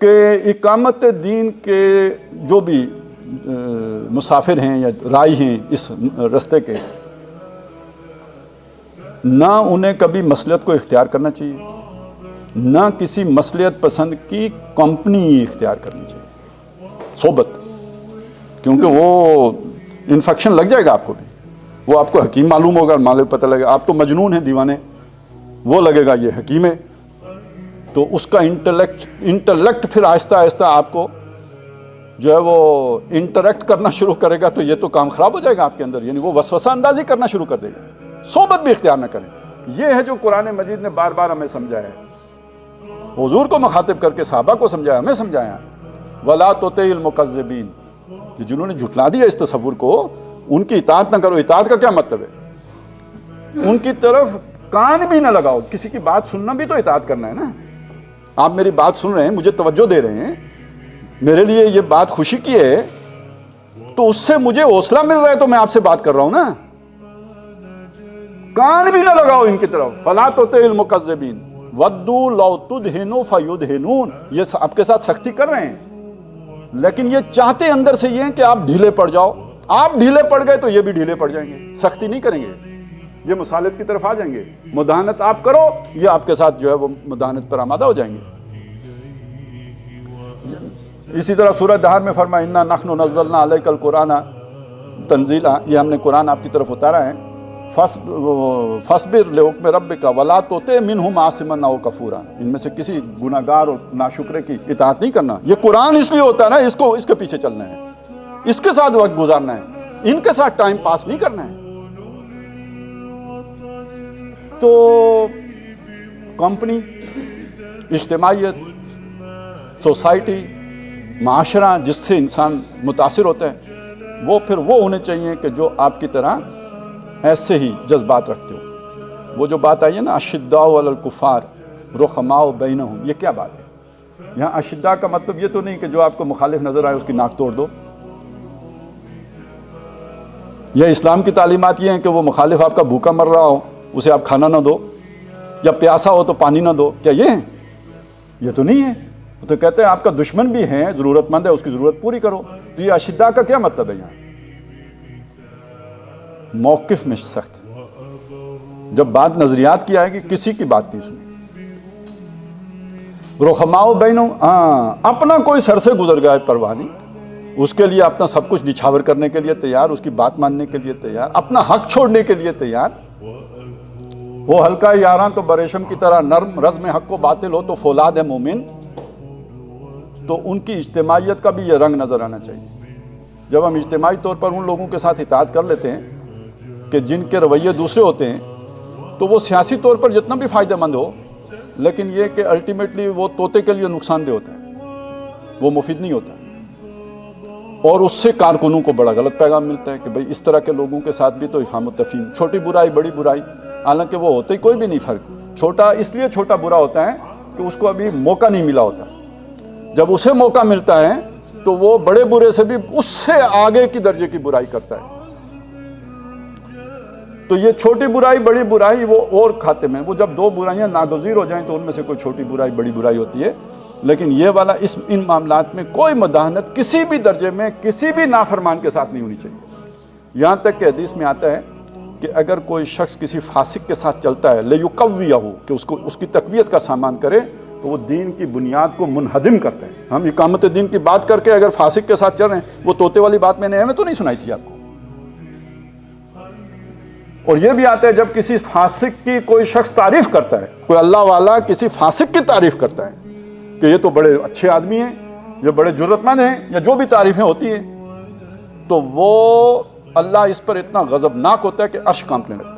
کہ اقامت دین کے جو بھی مسافر ہیں یا رائی ہیں اس رستے کے، نہ انہیں کبھی مصلحت کو اختیار کرنا چاہیے، نہ کسی مصلحت پسند کی کمپنی اختیار کرنی چاہیے، صحبت، کیونکہ وہ انفیکشن لگ جائے گا آپ کو بھی، وہ آپ کو حکیم معلوم ہوگا، معلوم پتہ لگے گا آپ تو مجنون ہیں دیوانے، وہ لگے گا یہ حکیم ہے، تو اس کا انٹلیکٹ پھر آہستہ آہستہ آپ کو جو ہے وہ انٹریکٹ کرنا شروع کرے گا، تو یہ تو کام خراب ہو جائے گا آپ کے اندر، یعنی وہ وسوسہ اندازی کرنا شروع کر دے گا، صحبت بھی اختیار نہ کریں۔ یہ ہے جو قرآن مجید نے بار بار ہمیں سمجھایا ہے، حضور کو مخاطب کر کے صحابہ کو سمجھایا، ہمیں سمجھایا، وَلَا تُطِعِ الْمُكَذِّبِينَ، جنہوں نے جھٹلا دیا اس تصور کو، ان کی اطاعت نہ کرو۔ اطاعت کا کیا مطلب ہے؟ ان کی طرف کان بھی نہ لگاؤ، کسی کی بات سننا بھی تو اطاعت کرنا ہے نا۔ آپ میری بات سن رہے ہیں، مجھے توجہ دے رہے ہیں، میرے لیے یہ بات خوشی کی ہے، تو اس سے مجھے حوصلہ مل رہا ہے، تو میں آپ سے بات کر رہا ہوں نا۔ کان بھی نہ لگاؤ ان کی طرف، فَلَا تُطِعِ الْمُكَذِّبِينَ وَدُّوا لَوْ تُدْهِنُوا فَيُدْهِنُونَ، یہ آپ کے ساتھ سختی کر رہے ہیں، لیکن یہ چاہتے اندر سے یہ ہیں کہ آپ ڈھیلے پڑ جاؤ، آپ ڈھیلے پڑ گئے تو یہ بھی ڈھیلے پڑ جائیں گے، سختی نہیں کریں گے، یہ مصالحت کی طرف آ جائیں گے، مداہنت آپ کرو، یہ آپ کے ساتھ جو ہے وہ مداہنت پر آمادہ ہو جائیں گے۔ اسی طرح سورہ دہر میں فرمایا اِنَّا نَحْنُ نَزَّلْنَا عَلَيْكَ الْقُرْآنَ تنزیلا، یہ ہم نے قرآن آپ کی طرف اتارا ہے، فَاصْبِرْ لِحُکْمِ رَبِّكَ وَلَا تُطِعْ مِنْهُمْ عَاصِمًا أَوْ كَفُورًا، ان میں سے کسی گناہ گار اور ناشکرے کی اطاعت نہیں کرنا۔ یہ قرآن اس لیے ہوتا ہے نا، اس کے پیچھے چلنا ہے، اس کے ساتھ وقت گزارنا ہے، ان کے ساتھ ٹائم پاس نہیں کرنا ہے۔ تو کمپنی، اجتماعیت، سوسائٹی، معاشرہ جس سے انسان متاثر ہوتا ہے، وہ پھر وہ ہونے چاہیے کہ جو آپ کی طرح ایسے ہی جذبات رکھتے ہو۔ وہ جو بات آئی ہے نا اشداء علی الکفار رحماء بینہم، یہ کیا بات ہے؟ یہاں اشداء کا مطلب یہ تو نہیں کہ جو آپ کو مخالف نظر آئے اس کی ناک توڑ دو، یا اسلام کی تعلیمات یہ ہیں کہ وہ مخالف آپ کا بھوکا مر رہا ہو اسے آپ کھانا نہ دو، یا پیاسا ہو تو پانی نہ دو، کیا یہ ہے؟ یہ تو نہیں ہے، وہ تو کہتے ہیں آپ کا دشمن بھی ہے، ضرورت مند ہے، اس کی ضرورت پوری کرو۔ تو یہ اشداء کا کیا مطلب ہے؟ یہاں موقف میں سخت، جب بات نظریات کی آئے گی کسی کی بات نہیں سنی۔ رحماء بینہم، اپنا کوئی سر سے گزر گیا پرواہ نہیں، اس کے لیے اپنا سب کچھ نچھاور کرنے کے لیے تیار، اس کی بات ماننے کے لیے تیار، اپنا حق چھوڑنے کے لیے تیار۔ وہ ہلکا یاراں تو بریشم کی طرح نرم، رزم حق و باطل ہو تو فولاد ہے مومن۔ تو ان کی اجتماعیت کا بھی یہ رنگ نظر آنا چاہیے۔ جب ہم اجتماعی طور پر ان لوگوں کے ساتھ اطاعت کر لیتے ہیں کہ جن کے رویے دوسرے ہوتے ہیں، تو وہ سیاسی طور پر جتنا بھی فائدہ مند ہو، لیکن یہ کہ الٹیمیٹلی وہ طوطے کے لیے نقصان دہ ہوتا ہے، وہ مفید نہیں ہوتا، اور اس سے کارکنوں کو بڑا غلط پیغام ملتا ہے کہ بھئی اس طرح کے لوگوں کے ساتھ بھی تو افہام و تفہیم، چھوٹی برائی بڑی برائی، حالانکہ وہ ہوتے ہی کوئی بھی نہیں فرق، چھوٹا اس لیے چھوٹا برا ہوتا ہے کہ اس کو ابھی موقع نہیں ملا ہوتا، جب اسے موقع ملتا ہے تو وہ بڑے برے سے بھی اس سے آگے کی درجے کی برائی کرتا ہے۔ تو یہ چھوٹی برائی بڑی برائی وہ اور کھاتے میں، وہ جب دو برائیاں ناگزیر ہو جائیں تو ان میں سے کوئی چھوٹی برائی بڑی برائی ہوتی ہے، لیکن یہ والا ان معاملات میں کوئی مداہنت کسی بھی درجے میں کسی بھی نافرمان کے ساتھ نہیں ہونی چاہیے۔ یہاں تک کہ حدیث میں آتا ہے کہ اگر کوئی شخص کسی فاسق کے ساتھ چلتا ہے لیقویہ، کہ اس کی تقویت کا سامان کرے، تو وہ دین کی بنیاد کو منہدم کرتے ہیں۔ ہم اقامت دین کی بات کر کے اگر فاسق کے ساتھ چل رہے ہیں، وہ طوطے والی بات میں نے ہمیں تو نہیں سنائی تھی آپ کو۔ اور یہ بھی آتا ہے جب کسی فاسق کی کوئی شخص تعریف کرتا ہے، کوئی اللہ والا کسی فاسق کی تعریف کرتا ہے کہ یہ تو بڑے اچھے آدمی ہیں، یہ بڑے جرت مند ہیں، یا جو بھی تعریفیں ہوتی ہیں، تو وہ اللہ اس پر اتنا غضبناک ہوتا ہے کہ عرش کانپنے لگتا ہے۔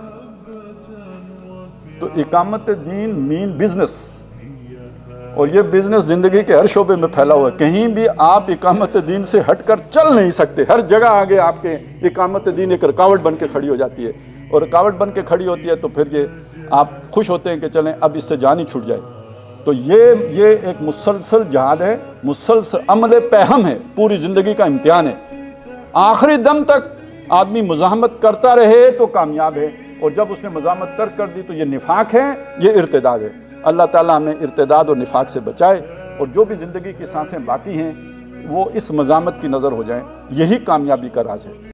تو اقامت دین مین بزنس، اور یہ بزنس زندگی کے ہر شعبے میں پھیلا ہوا ہے، کہیں بھی آپ اقامت دین سے ہٹ کر چل نہیں سکتے، ہر جگہ آگے آپ کے اقامت دین ایک رکاوٹ بن کے کھڑی ہو جاتی ہے، اور رکاوٹ بن کے کھڑی ہوتی ہے تو پھر یہ آپ خوش ہوتے ہیں کہ چلیں اب اس سے جان ہی چھوٹ جائے۔ تو یہ ایک مسلسل جہاد ہے، مسلسل عمل پیہم ہے، پوری زندگی کا امتحان ہے، آخری دم تک آدمی مزاحمت کرتا رہے تو کامیاب ہے، اور جب اس نے مزاحمت ترک کر دی تو یہ نفاق ہے، یہ ارتداد ہے۔ اللہ تعالیٰ ہمیں ارتداد اور نفاق سے بچائے۔ اور جو بھی زندگی کی سانسیں باقی ہیں وہ اس مزاحمت کی نظر ہو جائیں، یہی کامیابی کا راز ہے۔